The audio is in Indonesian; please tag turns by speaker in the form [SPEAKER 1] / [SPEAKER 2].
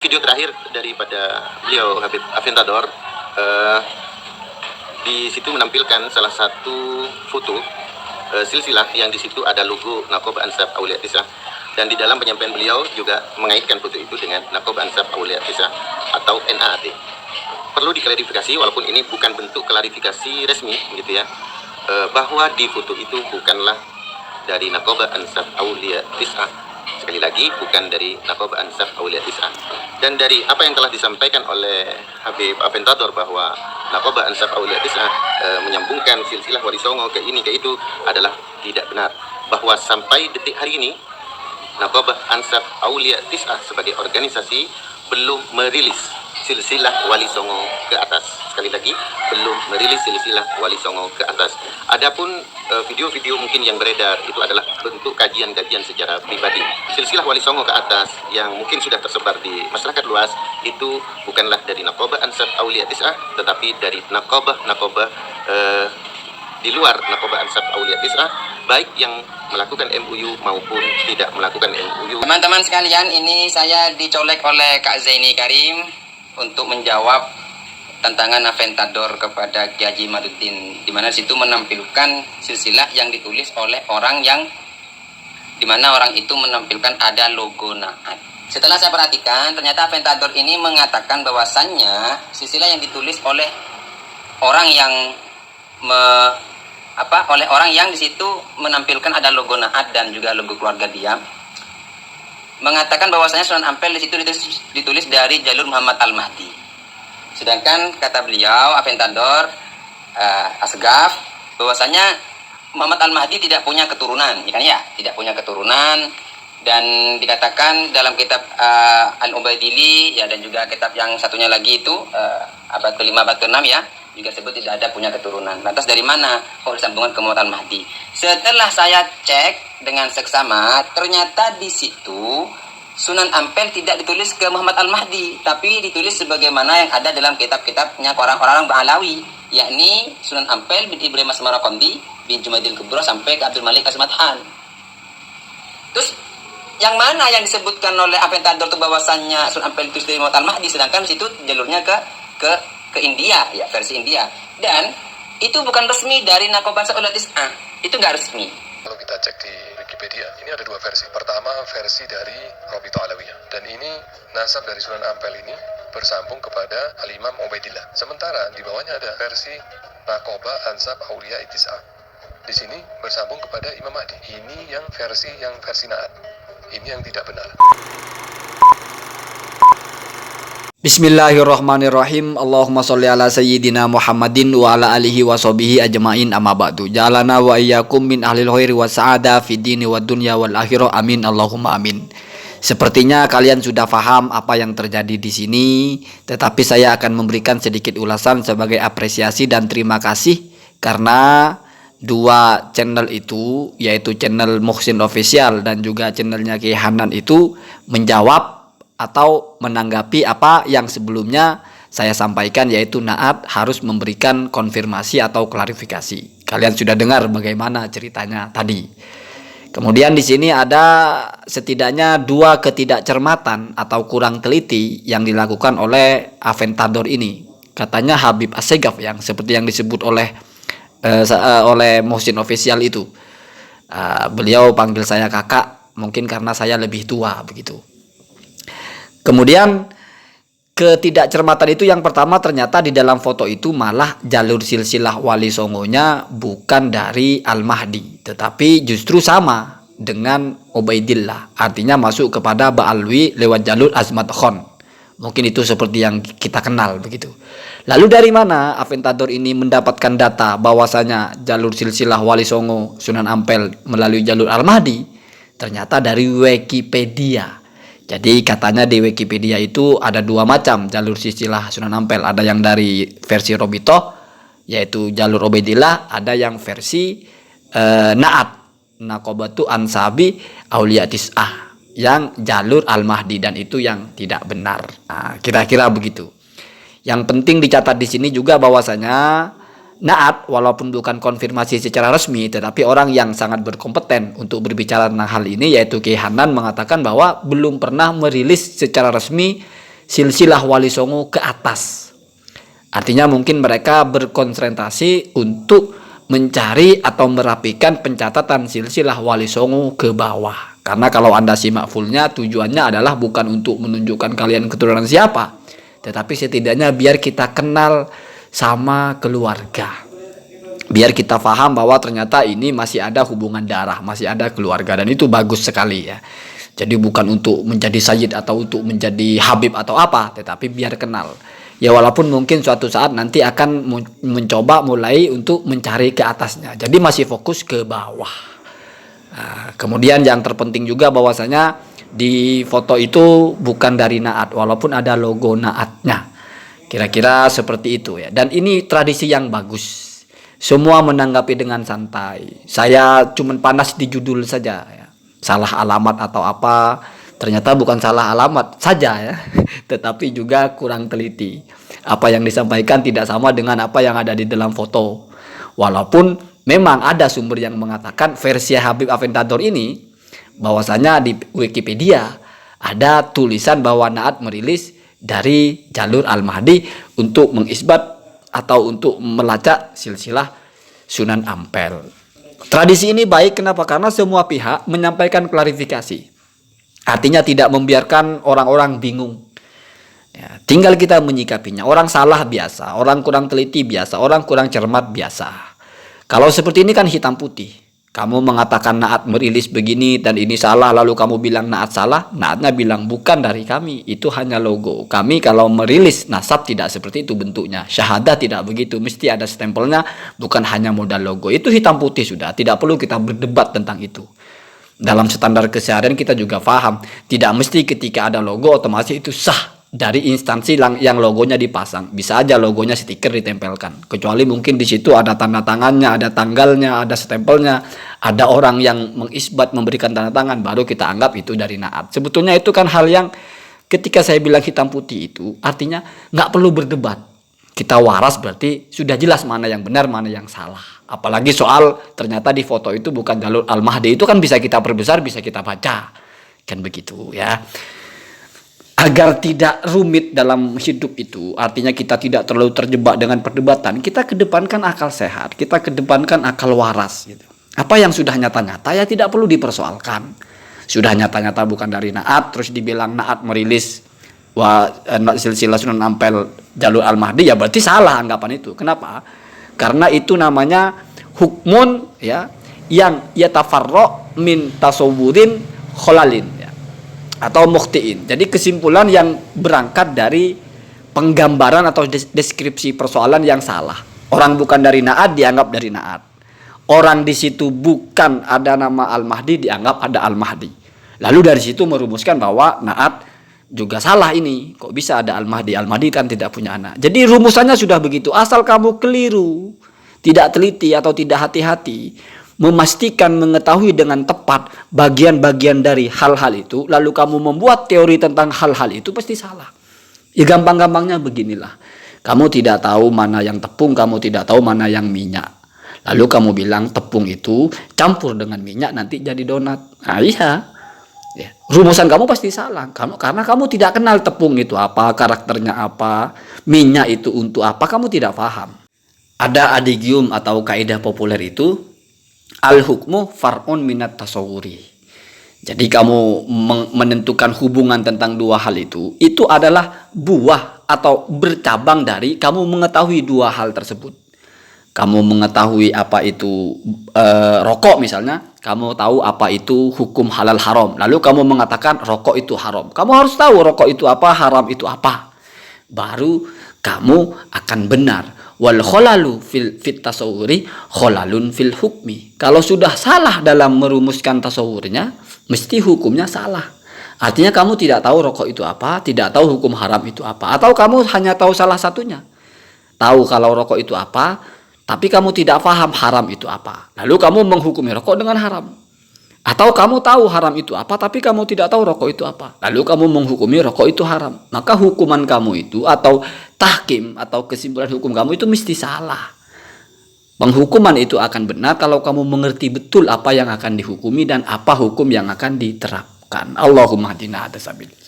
[SPEAKER 1] Video terakhir daripada beliau Habib Aventador, di situ menampilkan salah satu foto silsilah yang di situ ada logo Naqoba Ansab Aulia Tisah, dan di dalam penyampaian beliau juga mengaitkan foto itu dengan Naqoba Ansab Aulia Tisah atau NAAT. Perlu diklarifikasi, walaupun ini bukan bentuk klarifikasi resmi gitu ya, bahwa di foto itu bukanlah dari Naqoba Ansab Aulia Tisah. Sekali lagi, bukan dari Naqoba Ansab Aulia Tisah. Dan dari apa yang telah disampaikan oleh Habib Aventador bahwa Naqoba Ansab Aulia Tisah menyambungkan silsilah Wali Songo ke ini ke itu adalah tidak benar. Bahwa sampai detik hari ini Naqoba Ansab Aulia Tisah sebagai organisasi belum merilis silsilah Wali Songo ke atas. Sekali lagi, belum merilis silsilah Wali Songo ke atas. Adapun video-video mungkin yang beredar itu adalah bentuk kajian-kajian secara pribadi. Silsilah Wali Songo ke atas yang mungkin sudah tersebar di masyarakat luas itu bukanlah dari Naqoba Ansab Aulia Tisah, tetapi dari Naqoba di luar Naqoba Ansab Aulia Tisah, baik yang melakukan MUU maupun tidak melakukan MUU.
[SPEAKER 2] Teman-teman sekalian, ini saya dicolek oleh Kak Zaini Karim untuk menjawab tantangan Aventador kepada Kiai Haji Imaduddin, di mana situ menampilkan silsilah yang ditulis oleh orang yang dimana orang itu menampilkan ada logo Naat. Setelah saya perhatikan, ternyata Aventador ini mengatakan bahwasannya silsilah yang ditulis oleh orang yang oleh orang yang di situ menampilkan ada logo Naat dan juga logo keluarga dia, mengatakan bahwasanya Sunan Ampel di situ ditulis dari jalur Muhammad Al-Mahdi. Sedangkan kata beliau Aventador Asgaf bahwasanya Muhammad Al-Mahdi tidak punya keturunan, ya kan ya, tidak punya keturunan, dan dikatakan dalam kitab Al-Ubaidili ya, dan juga kitab yang satunya lagi itu abad ke-5 abad ke-6 ya, juga sebut tidak ada punya keturunan. Lantas dari mana kalau disambungkan ke Muhammad Al-Mahdi? Setelah saya cek dengan seksama, ternyata di situ Sunan Ampel tidak ditulis ke Muhammad Al-Mahdi, tapi ditulis sebagaimana yang ada dalam kitab-kitabnya orang-orang Ba'alawi, yakni Sunan Ampel bin Ibrahim As-Samarqandi bin Jumaidil Kubro sampai ke Abdul Malik As-Madhan. Terus yang mana yang disebutkan oleh Aventador itu bahwasannya Sunan Ampel itu dari Muhammad Al-Mahdi, sedangkan di situ jalurnya ke India ya, versi India, dan itu bukan resmi dari Naqoba Ansab Aulia Tisah, itu nggak resmi.
[SPEAKER 3] Kalau kita cek di Wikipedia, ini ada dua versi. Pertama, versi dari Robito Alawiyah. Dan ini nasab dari Sunan Ampel ini bersambung kepada Al-Imam Ubaidillah. Sementara di bawahnya ada versi Naqoba Ansab Aulia Tisah. Di sini bersambung kepada Imam Mahdi. Ini yang versi Naat. Ini yang tidak benar.
[SPEAKER 4] Bismillahirrahmanirrahim. Allahumma sholli ala sayyidina Muhammadin wa ala alihi wa sahbihi ajma'in, amma ba'du. Jalana wa iyyakum min ahlil khairi wa sa'ada fid dini wad dunya wal akhirah. Amin Allahumma amin. Sepertinya kalian sudah paham apa yang terjadi di sini, tetapi saya akan memberikan sedikit ulasan sebagai apresiasi dan terima kasih karena dua channel itu, yaitu channel Muhsin Official dan juga channelnya Kiai Hanan itu menjawab atau menanggapi apa yang sebelumnya saya sampaikan, yaitu Naat harus memberikan konfirmasi atau klarifikasi. Kalian sudah dengar bagaimana ceritanya tadi. Kemudian di sini ada setidaknya dua ketidakcermatan atau kurang teliti yang dilakukan oleh Aventador ini. Katanya Habib Assegaf yang seperti yang disebut oleh Muhsin Official itu. Beliau panggil saya kakak, mungkin karena saya lebih tua begitu. Kemudian ketidakcermatan itu yang pertama, ternyata di dalam foto itu malah jalur silsilah Wali Songonya bukan dari Al-Mahdi, tetapi justru sama dengan Ubaidillah, artinya masuk kepada Ba'alwi lewat jalur Azmat Khon. Mungkin itu seperti yang kita kenal begitu. Lalu dari mana Aventador ini mendapatkan data bahwasanya jalur silsilah Wali Songo Sunan Ampel melalui jalur Al-Mahdi? Ternyata dari Wikipedia. Jadi katanya di Wikipedia itu ada dua macam jalur silsilah Sunan Ampel. Ada yang dari versi Robito, yaitu jalur Ubaidillah. Ada yang versi Naat, Naqobatu Ansabi Aulia Tisah, yang jalur Al-Mahdi, dan itu yang tidak benar. Nah, kira-kira begitu. Yang penting dicatat di sini juga bahwasanya Naat walaupun bukan konfirmasi secara resmi, tetapi orang yang sangat berkompeten untuk berbicara tentang hal ini, yaitu Kiai Hanan, mengatakan bahwa belum pernah merilis secara resmi silsilah Wali Songo ke atas. Artinya mungkin mereka berkonsentrasi untuk mencari atau merapikan pencatatan silsilah Wali Songo ke bawah. Karena kalau Anda simak fullnya, tujuannya adalah bukan untuk menunjukkan kalian keturunan siapa, tetapi setidaknya biar kita kenal sama keluarga. Biar kita paham bahwa ternyata ini masih ada hubungan darah, masih ada keluarga, dan itu bagus sekali ya. Jadi bukan untuk menjadi sayyid atau untuk menjadi habib atau apa, tetapi biar kenal. Ya walaupun mungkin suatu saat nanti akan mencoba mulai untuk mencari ke atasnya. Jadi masih fokus ke bawah. Nah, kemudian yang terpenting juga bahwasanya di foto itu bukan dari Naat, walaupun ada logo Naatnya. Kira-kira seperti itu ya. Dan ini tradisi yang bagus. Semua menanggapi dengan santai. Saya cuman panas di judul saja ya. Salah alamat atau apa, ternyata bukan salah alamat saja ya, tetapi juga kurang teliti. Apa yang disampaikan tidak sama dengan apa yang ada di dalam foto. Walaupun memang ada sumber yang mengatakan versi Habib Aventador ini, bahwasanya di Wikipedia ada tulisan bahwa Naat merilis dari jalur Al-Mahdi untuk mengisbat atau untuk melacak silsilah Sunan Ampel. Tradisi ini baik, kenapa? Karena semua pihak menyampaikan klarifikasi. Artinya tidak membiarkan orang-orang bingung. Ya, tinggal kita menyikapinya. Orang salah biasa, orang kurang teliti biasa, orang kurang cermat biasa. Kalau seperti ini kan hitam putih. Kamu mengatakan Naat merilis begini dan ini salah, lalu kamu bilang Naat salah. Naatnya bilang bukan dari kami, itu hanya logo. Kami kalau merilis nasab tidak seperti itu bentuknya. Syahadah tidak begitu, mesti ada stempelnya, bukan hanya modal logo. Itu hitam putih sudah, tidak perlu kita berdebat tentang itu. Dalam standar keseharian kita juga paham, tidak mesti ketika ada logo otomatis itu sah dari instansi yang logonya dipasang. Bisa aja logonya stiker ditempelkan, kecuali mungkin di situ ada tanda tangannya, ada tanggalnya, ada stempelnya, ada orang yang mengisbat memberikan tanda tangan, baru kita anggap itu dari Naat. Sebetulnya itu kan hal yang ketika saya bilang hitam putih itu artinya nggak perlu berdebat. Kita waras berarti sudah jelas mana yang benar, mana yang salah. Apalagi soal ternyata di foto itu bukan jalur Al-Mahdi, itu kan bisa kita perbesar, bisa kita baca, kan begitu ya. Agar tidak rumit dalam hidup itu, artinya kita tidak terlalu terjebak dengan perdebatan, kita kedepankan akal sehat, kita kedepankan akal waras gitu. Apa yang sudah nyata-nyata ya tidak perlu dipersoalkan. Sudah nyata-nyata bukan dari Naat, terus dibilang Naat merilis silsilah Sunan Ampel jalur Al-Mahdi, ya berarti salah anggapan itu. Kenapa? Karena itu namanya hukmun ya, yang yatafarra min tasawwurin kholalin atau mukhtiin. Jadi kesimpulan yang berangkat dari penggambaran atau deskripsi persoalan yang salah. Orang bukan dari Naat dianggap dari Naat. Orang di situ bukan ada nama Al-Mahdi dianggap ada Al-Mahdi. Lalu dari situ merumuskan bahwa Naat juga salah ini. Kok bisa ada Al-Mahdi? Al-Mahdi kan tidak punya anak. Jadi rumusannya sudah begitu. Asal kamu keliru, tidak teliti atau tidak hati-hati, memastikan mengetahui dengan tepat bagian-bagian dari hal-hal itu, lalu kamu membuat teori tentang hal-hal itu, pasti salah. Ya gampang-gampangnya beginilah. Kamu tidak tahu mana yang tepung, kamu tidak tahu mana yang minyak. Lalu kamu bilang tepung itu campur dengan minyak nanti jadi donat. Nah iya. Ya, rumusan kamu pasti salah. Karena kamu tidak kenal tepung itu apa, karakternya apa, minyak itu untuk apa, kamu tidak paham. Ada adigium atau kaidah populer itu, al-hukmu far'un minat tasawuri. Jadi kamu menentukan hubungan tentang dua hal itu adalah buah atau bercabang dari kamu mengetahui dua hal tersebut. Kamu mengetahui apa itu rokok misalnya, kamu tahu apa itu hukum halal haram. Lalu kamu mengatakan rokok itu haram. Kamu harus tahu rokok itu apa, haram itu apa. Baru kamu akan benar. Wal kholalu fit tasawuri kholalun fil hukmi. Kalau sudah salah dalam merumuskan tasawurnya, mesti hukumnya salah. Artinya kamu tidak tahu rokok itu apa, tidak tahu hukum haram itu apa, atau kamu hanya tahu salah satunya. Tahu kalau rokok itu apa, tapi kamu tidak paham haram itu apa. Lalu kamu menghukumi rokok dengan haram. Atau kamu tahu haram itu apa, tapi kamu tidak tahu rokok itu apa. Lalu kamu menghukumi rokok itu haram. Maka hukuman kamu itu atau tahkim atau kesimpulan hukum kamu itu mesti salah. Penghukuman itu akan benar kalau kamu mengerti betul apa yang akan dihukumi dan apa hukum yang akan diterapkan. Allahumma hadina hadasabil.